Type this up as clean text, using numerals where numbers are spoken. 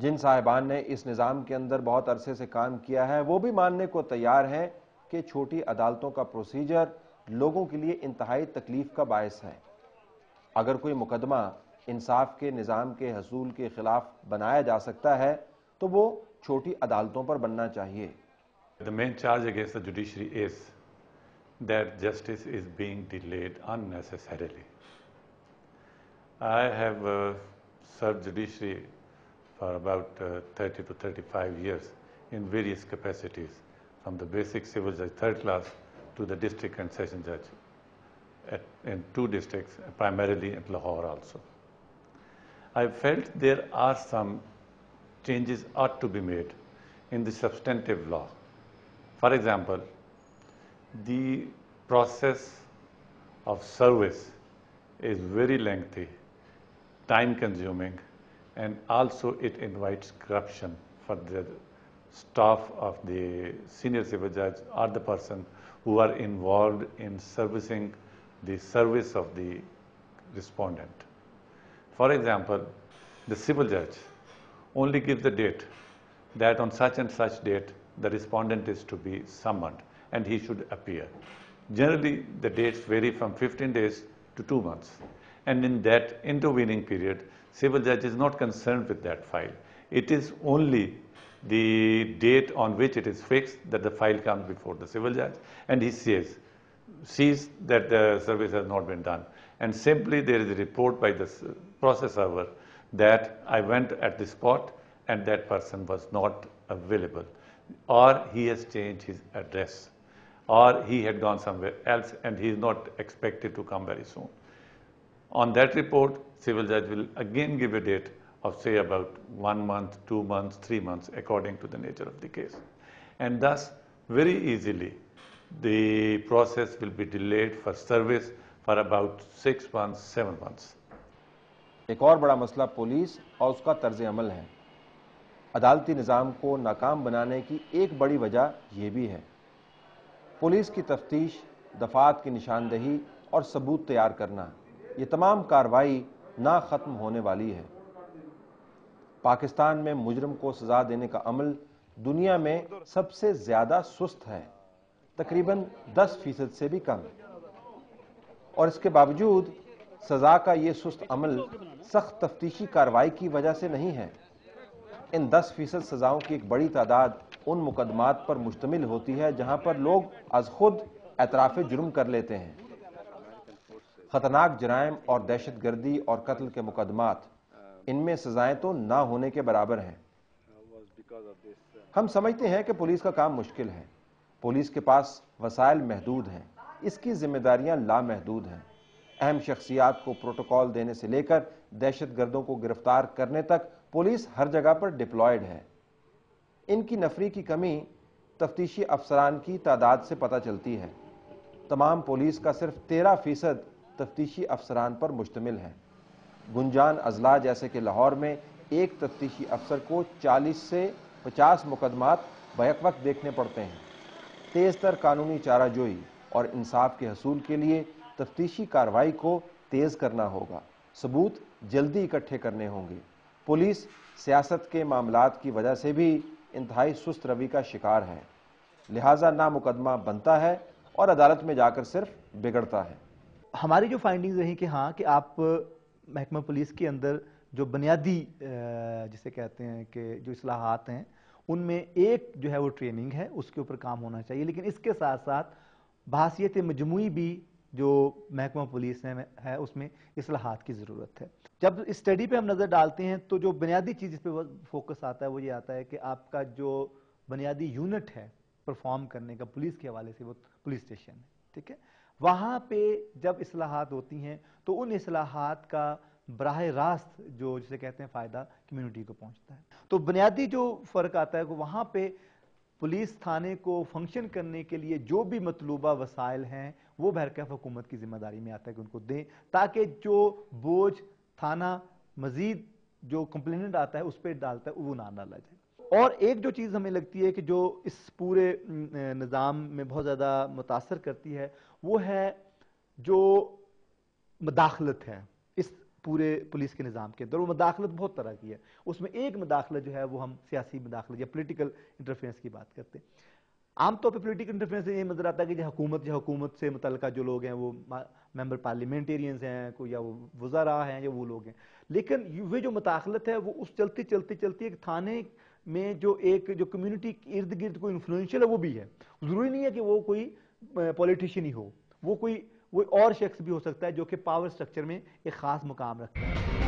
جن صاحبان نے اس نظام کے اندر بہت عرصے سے کام کیا ہے وہ بھی ماننے کو تیار ہیں کہ چھوٹی عدالتوں کا پروسیجر لوگوں کے لیے انتہائی تکلیف کا باعث ہے۔ اگر کوئی مقدمہ انصاف کے نظام کے حصول کے خلاف بنایا جا سکتا ہے تو وہ چھوٹی عدالتوں پر بننا چاہیے۔ The main charge against the judiciary is that justice is being delayed unnecessarily. I have served judiciary for about 30 to 35 years in various capacities, from the basic civil judge third class to the district and session judge in 2 districts, primarily in Lahore also. I felt there are some changes ought to be made in the substantive law. For example, the process of service is very lengthy, time consuming, and also it invites corruption for the staff of the senior civil judge or the person who are involved in servicing the service of the respondent. For example, the civil judge only gives the date that on such and such date the respondent is to be summoned and he should appear. Generally, the dates vary from 15 days to 2 months. And in that intervening period, civil judge is not concerned with that file. It is only the date on which it is fixed that the file comes before the civil judge, and he sees that the service has not been done. And simply there is a report by the process server that I went at the spot and that person was not available, or he has changed his address, or he had gone somewhere else and he is not expected to come very soon. On that report, civil judge will again give a date of say about 1 month, 2 months, 3 months, according to the nature of the case. And thus, very easily, the process will be delayed for service for about 6 months, 7 months. ایک اور بڑا مسئلہ police اور اس کا طرز عمل ہے۔ عدالتی نظام کو ناکام بنانے کی ایک بڑی وجہ یہ بھی ہے۔ پولیس کی تفتیش، دفعات کی نشاندہی اور ثبوت تیار کرنا، یہ تمام کارروائی نہ ختم ہونے والی ہے۔ پاکستان میں مجرم کو سزا دینے کا عمل دنیا میں سب سے زیادہ سست ہے، تقریباً 10% سے بھی کم۔ اور اس کے باوجود سزا کا یہ سست عمل سخت تفتیشی کارروائی کی وجہ سے نہیں ہے۔ ان 10% سزاؤں کی ایک بڑی تعداد ان مقدمات پر مشتمل ہوتی ہے جہاں پر لوگ از خود اعتراف جرم کر لیتے ہیں۔ خطرناک جرائم اور دہشت گردی اور قتل کے مقدمات، ان میں سزائیں تو نہ ہونے کے برابر ہیں۔ ہم سمجھتے ہیں کہ پولیس کا کام مشکل ہے، پولیس کے پاس وسائل محدود ہیں، اس کی ذمہ داریاں لامحدود ہیں۔ اہم شخصیات کو پروٹوکول دینے سے لے کر دہشت گردوں کو گرفتار کرنے تک پولیس ہر جگہ پر ڈپلائیڈ ہے۔ ان کی نفری کی کمی تفتیشی افسران کی تعداد سے پتہ چلتی ہے۔ تمام پولیس کا صرف 13% تفتیشی افسران پر مشتمل ہے۔ گنجان اضلاع جیسے کہ لاہور میں ایک تفتیشی افسر کو 40 سے 50 مقدمات بیک وقت دیکھنے پڑتے ہیں۔ تیز تر قانونی چارہ جوئی اور انصاف کے حصول کے لیے تفتیشی کارروائی کو تیز کرنا ہوگا، ثبوت جلدی اکٹھے کرنے ہوں گے۔ پولیس سیاست کے معاملات کی وجہ سے بھی انتہائی سست روی کا شکار ہے، لہٰذا نہ مقدمہ بنتا ہے اور عدالت میں جا کر صرف بگڑتا ہے۔ ہماری جو فائنڈنگز رہی کہ ہاں کہ آپ محکمہ پولیس کے اندر جو بنیادی جسے کہتے ہیں کہ جو اصلاحات ہیں ان میں ایک جو ہے وہ ٹریننگ ہے، اس کے اوپر کام ہونا چاہیے، لیکن اس کے ساتھ ساتھ بحیثیت مجموعی بھی جو محکمہ پولیس ہے اس میں اصلاحات کی ضرورت ہے۔ جب اسٹڈی پہ ہم نظر ڈالتے ہیں تو جو بنیادی چیز اس پہ فوکس آتا ہے وہ یہ آتا ہے کہ آپ کا جو بنیادی یونٹ ہے پرفارم کرنے کا پولیس کے حوالے سے وہ پولیس اسٹیشن ہے، ٹھیک ہے۔ وہاں پہ جب اصلاحات ہوتی ہیں تو ان اصلاحات کا براہ راست جو جسے کہتے ہیں فائدہ کمیونٹی کو پہنچتا ہے۔ تو بنیادی جو فرق آتا ہے کہ وہاں پہ پولیس تھانے کو فنکشن کرنے کے لیے جو بھی مطلوبہ وسائل ہیں وہ بہرکیف حکومت کی ذمہ داری میں آتا ہے کہ ان کو دیں، تاکہ جو بوجھ تھانہ مزید جو کمپلیننٹ آتا ہے اس پہ ڈالتا ہے وہ نہ ڈالا جائے۔ اور ایک جو چیز ہمیں لگتی ہے کہ جو اس پورے نظام میں بہت زیادہ متاثر کرتی ہے وہ ہے جو مداخلت ہے۔ اس پورے پولیس کے نظام کے اندر. وہ مداخلت بہت طرح کی ہے. اس میں ایک مداخلت جو ہے وہ ہم سیاسی مداخلت یا پولیٹیکل انٹرفیرنس کی بات کرتے ہیں. عام طور پہ پولیٹیکل انٹرفیرنس یہ نظر آتا ہے کہ جو حکومت سے متعلقہ جو لوگ ہیں وہ ممبر پارلیمنٹیرینز ہیں یا وہ وزراء ہیں یا وہ لوگ ہیں. لیکن وہ جو مداخلت ہے وہ اس چلتی ایک تھانے میں جو کمیونٹی ارد گرد کوئی انفلوئنشل ہے وہ بھی ہے. ضروری نہیں ہے کہ وہ کوئی پولیٹیشین ہی ہو, وہ اور شخص بھی ہو سکتا ہے جو کہ پاور سٹرکچر میں ایک خاص مقام رکھتا ہے.